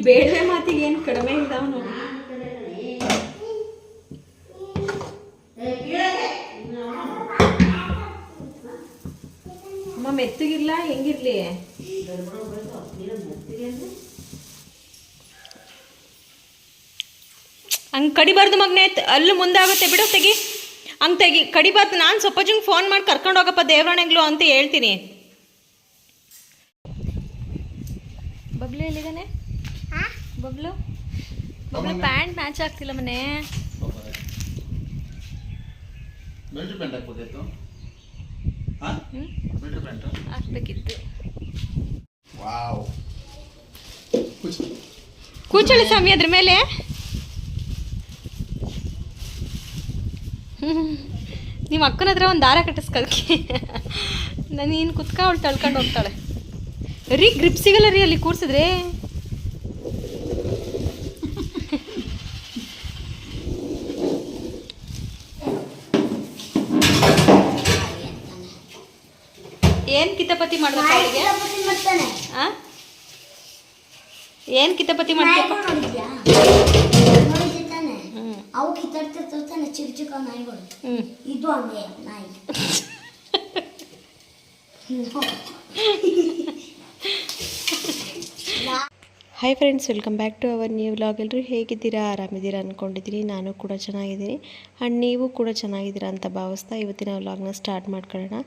ಬೇಡವೆ ಮಾತಿಗೆ ಏನು ಕಡಿಮೆ ಇಲ್ಲ ಅವನು. ಅಮ್ಮ ಮೆತ್ತಗಿರ್ಲ ಹೆಂಗಿರ್ಲಿ? ಹಂಗೆ ಕಡಿಬಾರ್ದು ಮಗನೇ, ಅಲ್ಲೂ ಮುಂದಾಗುತ್ತೆ ಬಿಡು, ತೆಗಿ ಹಂಗೆ ತೆಗಿ, ಕಡಿಬಾರ್ದು. ನಾನು ಸೊಪ್ಪಜ್ಜಂಗೆ ಫೋನ್ ಮಾಡಿ ಕರ್ಕೊಂಡು ಹೋಗಪ್ಪ ದೇವರಾಣೆಗಳು ಅಂತ ಹೇಳ್ತೀನಿ. ಬಬ್ಲು ಎಲ್ಲಿದ್ದಾನೆ? ಬಬ್ಲು ಬಬ್ಲು ಪ್ಯಾಂಟ್ ಮ್ಯಾಚ್ ಆಗ್ತಿಲ್ಲ ಮನೆ. ಹಾಕ್ಬೇಕಿತ್ತು. ಕೂಚಳಿ ಸ್ವಾಮಿ ಅದ್ರ ಮೇಲೆ. ನಿಮ್ಮ ಅಕ್ಕನ ಹತ್ರ ಒಂದು ದಾರ ಕಟ್ಟಿಸ್ಕಲ್ಕಿ. ನೀನು ಕುತ್ಕ ಅವಳು ತಳ್ಕೊಂಡು ಹೋಗ್ತಾಳೆ ರೀ. ಗ್ರಿಪ್ ಸಿಗಲ್ಲ ರೀ ಅಲ್ಲಿ ಕೂರ್ಸಿದ್ರೆ. ಏನು ಕಿತಾಪತಿ ಮಾಡ್ಬೇಕು ಅವಳಿಗೆ? ಏನು ಕಿತಾಪತಿ ಮಾಡ್ಬೇಕು? ಅವು ಕಿತ್ತಾಡ್ತಿರ್ತಾನೆ ಚಿಕ್ಕ ಚಿಕ್ಕ ನಾಯಿಗಳು. ಇದು ಹಂಗೆ ನಾಯಿ. Hi friends, welcome back to our new vlog. ಎಲ್ಲರೂ ಹೇಗಿದ್ದೀರಾ? ಆರಾಮಿದ್ದೀರಾ ಅಂದ್ಕೊಂಡಿದ್ದೀನಿ. ನಾನು ಕೂಡ ಚೆನ್ನಾಗಿದ್ದೀನಿ ಆ್ಯಂಡ್ ನೀವು ಕೂಡ ಚೆನ್ನಾಗಿದ್ದೀರಾ ಅಂತ ಭಾವಿಸ್ತಾ ಇವತ್ತಿನ ವ್ಲಾಗ್ನ ಸ್ಟಾರ್ಟ್ ಮಾಡ್ಕೊಳ್ಳೋಣ.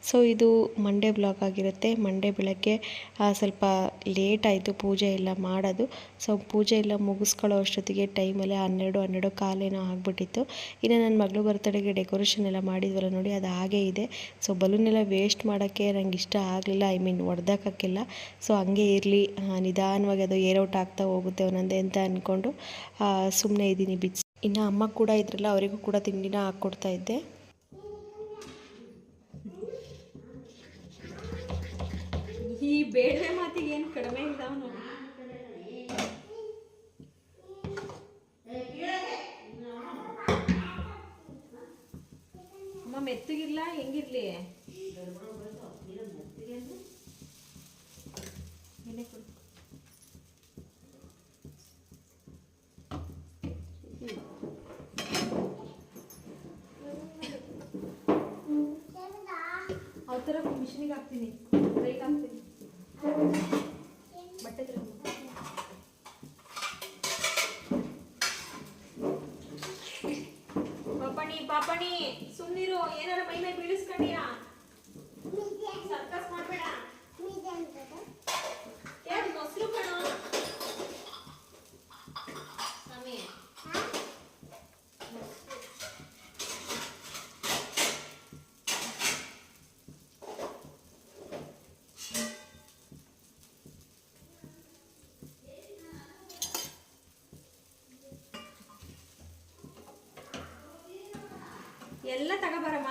ಸೊ ಇದು ಮಂಡೇ ವ್ಲಾಗ್ ಆಗಿರುತ್ತೆ. ಮಂಡೇ ಬೆಳಗ್ಗೆ ಸ್ವಲ್ಪ ಲೇಟ್ ಆಯಿತು ಪೂಜೆ ಎಲ್ಲ ಮಾಡೋದು. ಸೊ ಪೂಜೆ ಎಲ್ಲ ಮುಗಿಸ್ಕೊಳ್ಳೋ ಅಷ್ಟೊತ್ತಿಗೆ ಟೈಮಲ್ಲೇ 12 ಕಾಲೇನೋ ಆಗಿಬಿಟ್ಟಿತ್ತು. ಇನ್ನು ನನ್ನ ಮಗಳು ಬರ್ತಡೆಗೆ ಡೆಕೋರೇಷನ್ ಎಲ್ಲ ಮಾಡಿದ್ವಲ್ಲ ನೋಡಿ, ಅದು ಹಾಗೇ ಇದೆ. ಸೊ ಬಲೂನೆಲ್ಲ ವೇಸ್ಟ್ ಮಾಡೋಕ್ಕೆ ನಂಗೆ ಇಷ್ಟ ಆಗಲಿಲ್ಲ, ಹೊಡೆದಾಕಿಲ್ಲ. ಸೊ ಹಂಗೆ ಇರಲಿ, ನಿಧಾನವಾಗಿ ಅದು ಏರೌಟ್ ಆಗ್ತಾ ಹೋಗುತ್ತೆ ಒಂದೊಂದೇ ಅಂತ ಅಂದ್ಕೊಂಡು ಸುಮ್ಮನೆ ಇದ್ದೀನಿ ಬಿಚ್ಚಿ. ಇನ್ನು ಅಮ್ಮ ಕೂಡ ಇದ್ರಲ್ಲ, ಅವರಿಗೂ ಕೂಡ ತಿಂಡಿನ ಹಾಕ್ಕೊಡ್ತಾ ಇದ್ದೆ. ಈ ಬೇಡವೆ ಮಾತಿಗೆ ಏನು ಕಡಿಮೆ ಇಲ್ಲ ಅವನು. ಅಮ್ಮ ಮೆತ್ತಗಿರ್ಲ ಹೆಂಗಿರ್ಲಿ? ಆ ಥರ ಮಿಷಿನಿಗೆ ಹಾಕ್ತೀನಿ, ಬ್ರೇಕ್ ಹಾಕ್ತೀನಿ, ಬಟ್ಟೆ ಪಾಪಣಿ ಸುಮ್ಮನಿರು. ಏನಾರ ಮೈ ಮೈ ಬೀಳಿಸ್ಕೊಂಡಿಯಾ? ಸರ್ಕಸ್ ಮಾಡಬೇಡ. ಮೊಸರು ಕಣೋ ಸ್ವಾಮಿ. ಎಲ್ಲ ತಗೋಬರಮ್ಮ.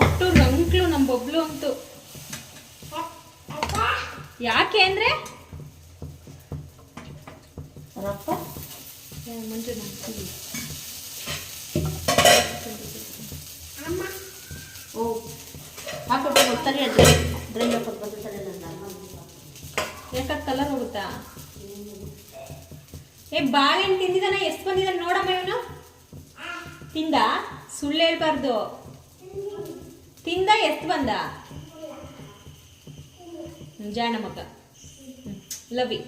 ಒಟ್ಟು ರಂಕ್ಲು ನಮ್ಮ ಬಬ್ಲು ಅಂತೂ. ಯಾಕೆ ಅಂದ್ರೆ ಯಾಕಂದ್ರೆ ಕಲರ್ ಹೋಗುತ್ತಾ? ಬಾಳೆಹಣ್ಣು ತಿಂದಿದ್ದಾನೆ. ಎಷ್ಟು ಬಂದಿದ್ದಾನೆ ನೋಡಮ್ಮ ಇವನು. ತಿಂದ? ಸುಳ್ಳು ಹೇಳ್ಬಾರ್ದು. ತಿಂದ? ಎಷ್ಟು ಬಂದ? ಜಾಣ ಮಗ. ಲವಿ.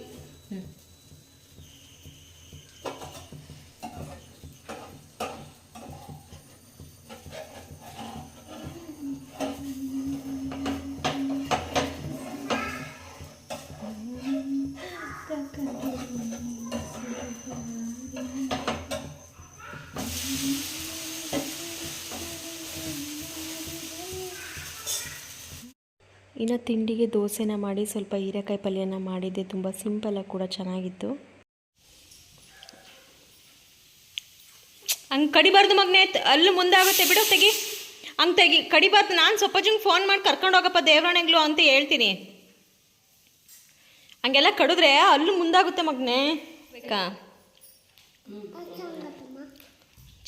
ಇನ್ನು ತಿಂಡಿಗೆ ದೋಸೆನ ಮಾಡಿ ಸ್ವಲ್ಪ ಹೀರೆಕಾಯಿ ಪಲ್ಯನ ಮಾಡಿದ್ದೆ, ತುಂಬ ಸಿಂಪಲಾಗಿ ಕೂಡ ಚೆನ್ನಾಗಿತ್ತು. ಹಂಗೆ ಕಡಿಬಾರ್ದು ಮಗನೇ, ಅಲ್ಲೂ ಮುಂದಾಗುತ್ತೆ ಬಿಡು, ತೆಗಿ ಹಂಗೆ ತೆಗಿ, ಕಡಿಬಾರ್ದು. ನಾನು ಸೊಪ್ಪಜ್ಜಂಗೆ ಫೋನ್ ಮಾಡಿ ಕರ್ಕೊಂಡು ಹೋಗಪ್ಪ ದೇವ್ರಾಣೆಗಳು ಅಂತ ಹೇಳ್ತೀನಿ. ಹಂಗೆಲ್ಲ ಕಡಿದ್ರೆ ಅಲ್ಲೂ ಮುಂದಾಗುತ್ತೆ ಮಗನೇ. ಬೇಕಾ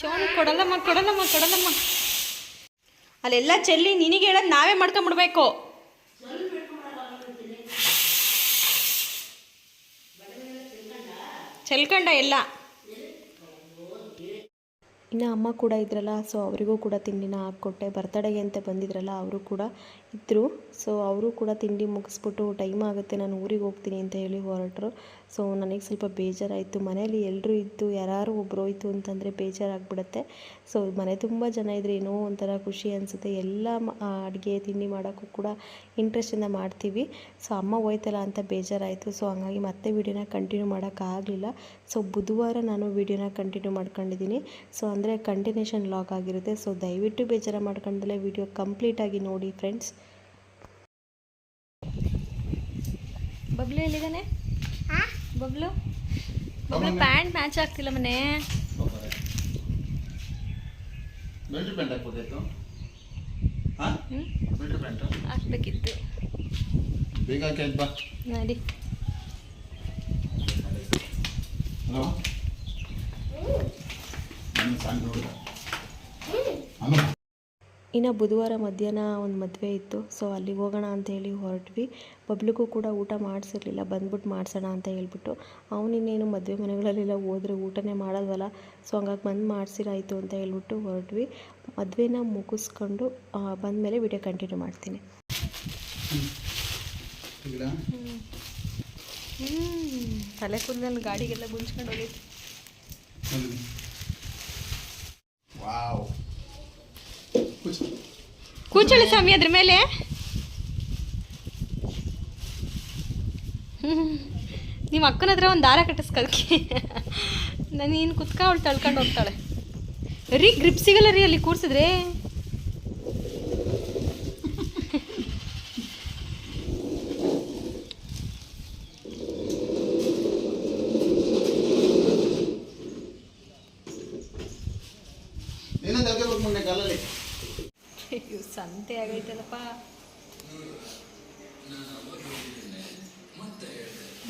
ಚೋನ್ ಕೊಡಲ್ಲಮ್ಮ ಕೊಡಲ್ಲಮ್ಮ ಕೊಡಲ್ಲಮ್ಮ. ಅಲ್ಲೆಲ್ಲ ಚೆಲ್ಲಿ ನಿನಗೆ ಹೇಳೋದು ನಾವೇ ಮಾಡ್ಕೊಂಬಿಡ್ಬೇಕು. ಚೆಲ್ಕಂಡ ಎಲ್ಲ. ಇನ್ನು ಅಮ್ಮ ಕೂಡ ಇದ್ರಲ್ಲ, ಸೊ ಅವರಿಗೂ ಕೂಡ ತಿಂಡಿನ ಹಾಕ್ಕೊಟ್ಟೆ. ಬರ್ತಡೆಗೆ ಅಂತ ಬಂದಿದ್ರಲ್ಲ ಅವರು ಕೂಡ ಇದ್ದರು. ಸೊ ಅವರು ಕೂಡ ತಿಂಡಿ ಮುಗಿಸ್ಬಿಟ್ಟು ಟೈಮ್ ಆಗುತ್ತೆ ನಾನು ಊರಿಗೆ ಹೋಗ್ತೀನಿ ಅಂತ ಹೇಳಿ ಹೊರಟರು. ಸೊ ನನಗೆ ಸ್ವಲ್ಪ ಬೇಜಾರಾಯಿತು. ಮನೇಲಿ ಎಲ್ಲರೂ ಇದ್ದು ಯಾರು ಒಬ್ಬರು ಹೋಯ್ತು ಅಂತಂದರೆ ಬೇಜಾರಾಗ್ಬಿಡುತ್ತೆ. ಸೊ ಮನೆ ತುಂಬ ಜನ ಇದ್ದರೆ ಏನೋ ಒಂಥರ ಖುಷಿ ಅನಿಸುತ್ತೆ. ಎಲ್ಲ ಅಡುಗೆ ತಿಂಡಿ ಮಾಡೋಕ್ಕೂ ಕೂಡ ಇಂಟ್ರೆಸ್ಟಿಂದ ಮಾಡ್ತೀವಿ. ಸೊ ಅಮ್ಮ ಹೋಯ್ತಲ್ಲ ಅಂತ ಬೇಜಾರಾಯಿತು. ಸೊ ಹಂಗಾಗಿ ಮತ್ತೆ ವೀಡಿಯೋನ ಕಂಟಿನ್ಯೂ ಮಾಡೋಕ್ಕಾಗಲಿಲ್ಲ. ಸೊ ಬುಧವಾರ ನಾನು ವೀಡಿಯೋನ ಕಂಟಿನ್ಯೂ ಮಾಡ್ಕೊಂಡಿದ್ದೀನಿ. ಸೊ ಅಂದರೆ ಕಂಟಿನ್ಯೂಷನ್ ಲಾಗ್ ಆಗಿರುತ್ತೆ. ಸೊ ದಯವಿಟ್ಟು ಬೇಜಾರು ಮಾಡ್ಕೊಂಡಲೇ ವೀಡಿಯೋ ಕಂಪ್ಲೀಟಾಗಿ ನೋಡಿ ಫ್ರೆಂಡ್ಸ್. ಬಬ್ಲು ಎಲ್ಲಿದ್ದಾನೆ? ಬಬ್ಲು ಬಬ್ಲು ಪ್ಯಾಂಟ್ ಮ್ಯಾಚ್ ಆಗ್ತಿಲ್ಲ ಮನೆ. ಹಾಕ್ಬೇಕಿತ್ತು ನೋಡಿ. ಇನ್ನು ಬುಧವಾರ ಮಧ್ಯಾಹ್ನ ಒಂದು ಮದುವೆ ಇತ್ತು. ಸೊ ಅಲ್ಲಿಗೆ ಹೋಗೋಣ ಅಂತ ಹೇಳಿ ಹೊರಟ್ವಿ. ಬಬ್ಲಿಗೂ ಕೂಡ ಊಟ ಮಾಡಿಸಿರ್ಲಿಲ್ಲ, ಬಂದ್ಬಿಟ್ಟು ಮಾಡಿಸೋಣ ಅಂತ ಹೇಳ್ಬಿಟ್ಟು. ಅವನಿನ್ನೇನು ಮದುವೆ ಮನೆಗಳಲ್ಲೆಲ್ಲ ಹೋದರೆ ಊಟನೇ ಮಾಡೋಲ್ವಲ್ಲ, ಸೊ ಹಂಗಾಗಿ ಬಂದು ಮಾಡಿಸಿರಾಯ್ತು ಅಂತ ಹೇಳ್ಬಿಟ್ಟು ಹೊರಟ್ವಿ. ಮದುವೆನ ಮುಗಿಸ್ಕೊಂಡು ಬಂದಮೇಲೆ ವಿಡಿಯೋ ಕಂಟಿನ್ಯೂ ಮಾಡ್ತೀನಿ. ತಲೆ ಕೂದಲಲ್ಲಿ ಗಾಡಿಗೆಲ್ಲ ಗುಂಚ್ಕೊಂಡು ಹೋಗಿತ್ತು. ಕೂಚಳಿ ಸ್ವಾಮಿ ಅದ್ರ ಮೇಲೆ. ನಿಮ್ಮ ಅಕ್ಕನ ಹತ್ರ ಒಂದು ದಾರ ಕಟ್ಟಿಸ್ಕಲ್ಕಿ. ನೀನು ಕುತ್ಕ ಅವಳು ತಳ್ಕೊಂಡು ಹೋಗ್ತಾಳೆ. ರೀ ಗ್ರಿಪ್ ಸಿಗಲ್ಲ ರೀ ಅಲ್ಲಿ ಕೂರ್ಸಿದ್ರೆ. ಸಂತೆ ಆಗೈತಲ್ಲಪ್ಪ.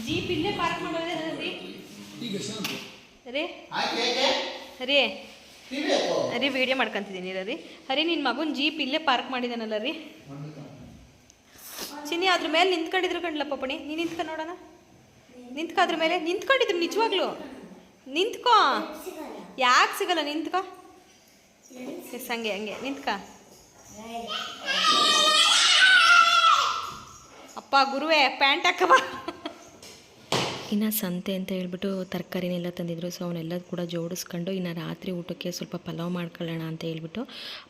ಜೀಪ್ ಇಲ್ಲೇ ಪಾರ್ಕ್ ಮಾಡೋದೇ ರೀ ರೀ ರೀ ವಿಡಿಯೋ ಮಾಡ್ಕೊಂತಿದ್ದೀನಿ ರೀ. ಹರಿ ನಿನ್ನ ಮಗನ ಜೀಪ್ ಇಲ್ಲೇ ಪಾರ್ಕ್ ಮಾಡಿದಾನಲ್ಲ ರೀ. ಚಿನ್ನಿ ಅದ್ರ ಮೇಲೆ ನಿಂತ್ಕೊಂಡಿದ್ರು ಕಣ್ಲಪ್ಪ ಪಣಿ. ನೀನು ನಿಂತ್ಕೊ ನೋಡೋಣ. ನಿಂತ್ಕೊ ಅದ್ರ ಮೇಲೆ. ನಿಂತ್ಕೊಂಡಿದ್ರು ನಿಜವಾಗ್ಲು. ನಿಂತ್ಕೋ. ಯಾಕೆ ಸಿಗಲ್ಲ? ನಿಂತ್ಕೋ. ಎಸ್ ಹಂಗೆ ಹಂಗೆ ನಿಂತ್ಕೊ. ಅಪ್ಪ ಗುರುವೇ ಪ್ಯಾಂಟ್ ಹಾಕವ. ಇನ್ನು ಸಂತೆ ಅಂತ ಹೇಳ್ಬಿಟ್ಟು ತರಕಾರಿನೆಲ್ಲ ತಂದಿದ್ರು. ಸೊ ಅವನ್ನೆಲ್ಲ ಕೂಡ ಜೋಡಿಸ್ಕೊಂಡು ಇನ್ನು ರಾತ್ರಿ ಊಟಕ್ಕೆ ಸ್ವಲ್ಪ ಪಲಾವ್ ಮಾಡ್ಕೊಳ್ಳೋಣ ಅಂತ ಹೇಳ್ಬಿಟ್ಟು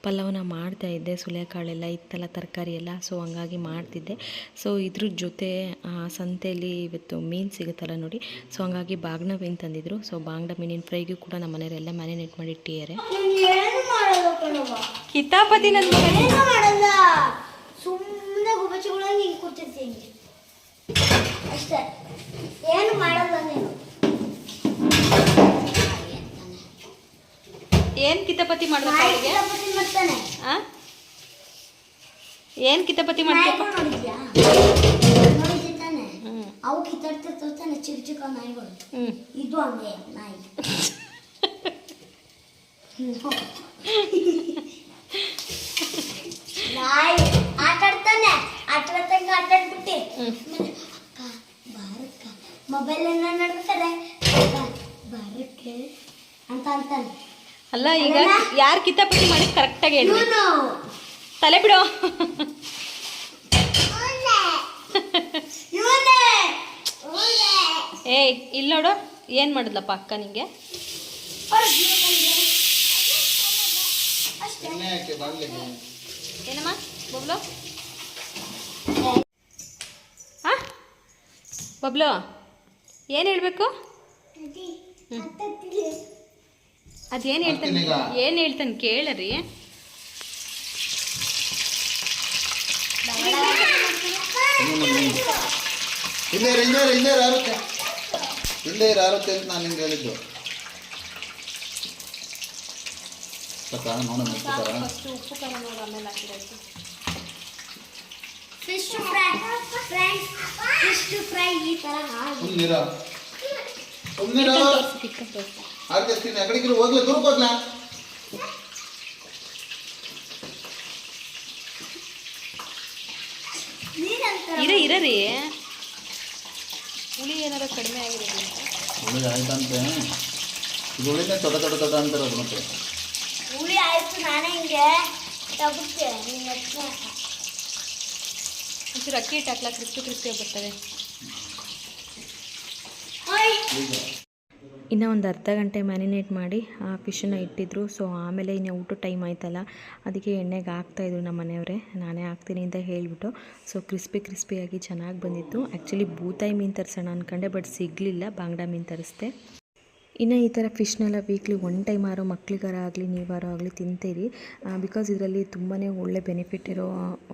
ಪಲಾವನ್ನ ಮಾಡ್ತಾಯಿದ್ದೆ. ಸುಳೆಕಾಳೆಲ್ಲ ಇತ್ತಲ್ಲ, ತರಕಾರಿ ಎಲ್ಲ. ಸೊ ಹಂಗಾಗಿ ಮಾಡ್ತಿದ್ದೆ. ಸೊ ಇದ್ರ ಜೊತೆ ಸಂತೆಯಲ್ಲಿ ಇವತ್ತು ಮೀನು ಸಿಗುತ್ತಲ್ಲ ನೋಡಿ. ಸೊ ಹಂಗಾಗಿ ಬಾಗ್ನ ಮೀನು ತಂದಿದ್ರು. ಸೊ ಬಾಂಗ್ಡ ಮೀನಿನ ಫ್ರೈಗೂ ಕೂಡ ನಮ್ಮ ಮನೆಯವರೆಲ್ಲ ಮ್ಯಾರಿನೇಟ್ ಮಾಡಿ ಇಟ್ಟಿದ್ದಾರೆ. ಕಿತಾಪತಿ ನನ್ನ ಮಾಡಲ್ಲ, ಸುಮ್ಮನೆ ಗುಬಚ್ಚಿಗಳಾಗಿ ಹಿಂಗೆ ಕೂತಿರ್ತೀನಿ ಅಷ್ಟೇ, ಏನು ಮಾಡಲ್ಲ ನೀನು. ಏನು ಕಿತಾಪತಿ ಮಾಡ್ಬೇಕು ಅವಳಿಗೆ? ಮಾಡ್ತಾನೆ. ಏನು ಕಿತಾಪತಿ ಮಾಡ್ಬೇಕು? ನೋಡಿದ್ಯಾ? ನೋಡಿದ್ದೆ ತಾನೆ. ಅವು ಕಿತ್ತಾಡ್ತಿರ್ತಾವೆ ತಾನೆ ಚಿಕ್ಕ ಚಿಕ್ಕ ನಾಯಿಗಳು. ಇದು ಹಂಗೆ ನಾಯಿ. ನಾಯಿ ಆಟಾಡ್ತಾನೆ. ಆಟಾಡ್ತಂಗೆ ಆಟಾಡ್ಬಿಟ್ಟು ಅಕ್ಕ ಬಾರಕ್ಕ ಮೊಬೈಲ್ ಏನ ನೋಡ್ಬೇಕಾರೆ ಬಾರಕ್ಕೆ ಅಂತ ಅಂತಾನೆ. ಅಲ್ಲ ಈಗ ಯಾರು ಕಿತಾಪತಿ ಮಾಡಿ ಕರೆಕ್ಟಾಗಿ ಹೇಳಿ. ತಲೆ ಬಿಡು. ಏಯ್ ಇಲ್ಲಿ ನೋಡು ಏನು ಮಾಡಿದ್ಲಪ್ಪ ಅಕ್ಕ ನಿಂಗೆ? ಏನಮ್ಮ ಬಬ್ಲು? ಹಾಂ ಬಬ್ಲು ಏನು ಹೇಳಬೇಕು? ಅದೇನು ಹೇಳ್ತಾನೆ? ಏನು ಹೇಳ್ತಾನೆ ಕೇಳರಿ. ಹಿಂದೆ ಆರುತ್ತೆ ಅಂತ ನಾನು ನಿಂಗೆ ಹೇಳಿದ್ದು ಸಾಕಾ ನೋಡೋಣ ಉಪ್ಪು ಖಾರ ಫಸ್ಟು ಉಪ್ಪು ಖಾರ ನೋಡು ಆಮೇಲೆ ಹಾಕಿದಾಯ್ತು. Fish fry friends, fish fry ಈ ತರ ಸುಮ್ಮನಿರ ಚಿಕನ್ ತೋರಿಸಿ. ಹಾಕ್ತೀನಿ ಆ ಕಡೆಗೆ ಹೋಗ್ಲಾ ದೂರಕ್ಕೆ ಹೋಗ್ಲಾ ಇರರಿ ಹುಳಿ ಏನಾರ ಕಡಿಮೆ ಆಗಿರೋದು ಹುಳಿ ಆಯ್ತಂತೆ ಇದು ಹುಳಿನೇ ತೊಡ ಅಂತಿರೋದು ಮತ್ತೆ ಹುಳಿ ಆಯ್ತು. ನಾನೇ ಹಿಂಗೆ ತಗುತ್ತೆ ಒಂಚೂರು ಅಕ್ಕಿ ಹಿಟ್ಟು ಹಾಕ್ಲಾ, ಕ್ರಿಸ್ಪಿ ಬರ್ತವೆ. ಇನ್ನು ಒಂದು ಅರ್ಧ ಗಂಟೆ ಮ್ಯಾರಿನೇಟ್ ಮಾಡಿ ಆ ಫಿಶನ್ನು ಇಟ್ಟಿದ್ರು. ಸೊ ಆಮೇಲೆ ಇನ್ನು ಊಟ ಟೈಮ್ ಆಯ್ತಲ್ಲ, ಅದಕ್ಕೆ ಎಣ್ಣೆಗೆ ಹಾಕ್ತಾಯಿದ್ರು ನಮ್ಮ ಮನೆಯವರೇ. ನಾನೇ ಹಾಕ್ತೀನಿ ಅಂತ ಹೇಳಿಬಿಟ್ಟು. ಸೊ ಕ್ರಿಸ್ಪಿಯಾಗಿ ಚೆನ್ನಾಗಿ ಬಂದಿತ್ತು. ಆ್ಯಕ್ಚುಲಿ ಬೂತಾಯಿ ಮೀನು ತರಿಸೋಣ ಅಂದ್ಕೊಂಡೆ, ಬಟ್ ಸಿಗಲಿಲ್ಲ. ಬಾಂಗ್ಡಾ ಮೀನು ತರಿಸ್ದೆ. ಇನ್ನು ಈ ಥರ ಫಿಶ್ನೆಲ್ಲ ವೀಕ್ಲಿ ಒನ್ ಟೈಮ್ ಆರೋ ಮಕ್ಳಿಗಾರ ಆಗಲಿ ನೀವಾರೋ ಆಗಲಿ ತಿಂತೀರಿ. ಬಿಕಾಸ್ ಇದರಲ್ಲಿ ತುಂಬಾ ಒಳ್ಳೆ ಬೆನಿಫಿಟ್ ಇರೋ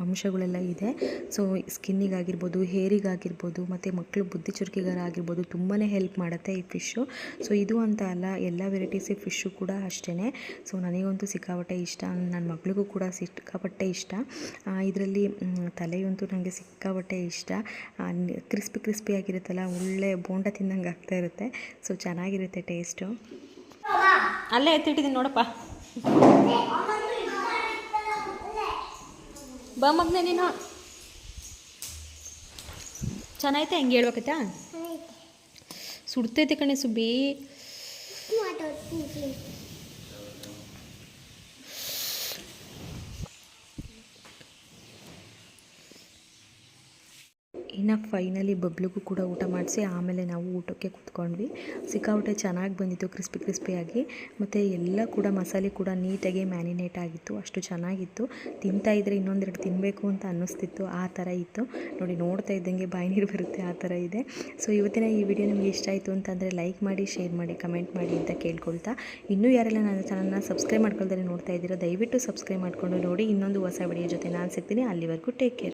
ಅಂಶಗಳೆಲ್ಲ ಇದೆ. ಸೊ ಸ್ಕಿನ್ನಿಗಾಗಿರ್ಬೋದು, ಹೇರಿಗಾಗಿರ್ಬೋದು, ಮತ್ತು ಮಕ್ಕಳು ಬುದ್ಧಿ ಚುರುಕಿಗಾರ ಆಗಿರ್ಬೋದು ತುಂಬಾ ಹೆಲ್ಪ್ ಮಾಡುತ್ತೆ ಈ ಫಿಶ್ಶು. ಸೊ ಇದು ಅಂತ ಅಲ್ಲ, ಎಲ್ಲ ವೆರೈಟೀಸ್ ಫಿಶ್ಶು ಕೂಡ ಅಷ್ಟೇ. ಸೊ ನನಗಂತೂ ಸಿಕ್ಕಾಪಟ್ಟೆ ಇಷ್ಟ, ನನ್ನ ಮಗಳಿಗೂ ಕೂಡ ಸಿಕ್ಕಾಪಟ್ಟೆ ಇಷ್ಟ. ಇದರಲ್ಲಿ ತಲೆಯಂತೂ ನನಗೆ ಸಿಕ್ಕಾಪಟ್ಟೆ ಇಷ್ಟ. ಕ್ರಿಸ್ಪಿಯಾಗಿರುತ್ತಲ್ಲ, ಒಳ್ಳೆ ಬೋಂಡ ತಿಂದಂಗೆ ಆಗ್ತಾ ಇರುತ್ತೆ. ಸೊ ಚೆನ್ನಾಗಿರುತ್ತೆ ಟೇಸ್ಟು. ಅಲ್ಲೇ ಎತ್ತಿಟ್ಟಿದ್ದೀನಿ ನೋಡಪ್ಪ. ಬಾ ಮಗನೇ ನೀನು. ಚೆನ್ನಾಗೈತೆ ಹೆಂಗೆ ಹೇಳ್ಬೇಕೈತಾ? ಸುಡ್ತೈತೆ ಕಣೆ ಸುಬ್ಬಿ. ಇನ್ನು ಫೈನಲಿ ಬಬ್ಲಿಗೂ ಕೂಡ ಊಟ ಮಾಡಿಸಿ ಆಮೇಲೆ ನಾವು ಊಟಕ್ಕೆ ಕೂತ್ಕೊಂಡ್ವಿ. ಸಿಕ್ಕಾಪಟ್ಟೆ ಚೆನ್ನಾಗಿ ಬಂದಿತ್ತು, ಕ್ರಿಸ್ಪಿಯಾಗಿ. ಮತ್ತು ಎಲ್ಲ ಕೂಡ ಮಸಾಲೆ ಕೂಡ ನೀಟಾಗಿ ಮ್ಯಾರಿನೇಟ್ ಆಗಿತ್ತು. ಅಷ್ಟು ಚೆನ್ನಾಗಿತ್ತು. ತಿಂತಾಯಿದ್ರೆ ಇನ್ನೊಂದೆರಡು ತಿನ್ನಬೇಕು ಅಂತ ಅನ್ನಿಸ್ತಿತ್ತು, ಆ ಥರ ಇತ್ತು ನೋಡಿ. ನೋಡ್ತಾ ಇದ್ದಂಗೆ ಬಾಯಿ ನೀರು ಬರುತ್ತೆ, ಆ ಥರ ಇದೆ. ಸೊ ಇವತ್ತಿನ ಈ ವಿಡಿಯೋ ನಿಮಗೆ ಇಷ್ಟ ಆಯಿತು ಅಂತಂದರೆ ಲೈಕ್ ಮಾಡಿ, ಶೇರ್ ಮಾಡಿ, ಕಮೆಂಟ್ ಮಾಡಿ ಅಂತ ಕೇಳ್ಕೊಳ್ತಾ, ಇನ್ನೂ ಯಾರೆಲ್ಲ ನನ್ನ ಚಾನಲ್ನ ಸಬ್ಸ್ಕ್ರೈಬ್ ಮಾಡ್ಕೊಳ್ತಾರೆ ನೋಡ್ತಾ ಇದ್ದೀರೋ ದಯವಿಟ್ಟು ಸಬ್ಸ್ಕ್ರೈಬ್ ಮಾಡಿಕೊಂಡು ನೋಡಿ. ಇನ್ನೊಂದು ಹೊಸ ವಿಡಿಯೋ ಜೊತೆ ನಾನು ಸಿಗ್ತೀನಿ. ಅಲ್ಲಿವರೆಗೂ ಟೇಕ್ ಕೇರ್.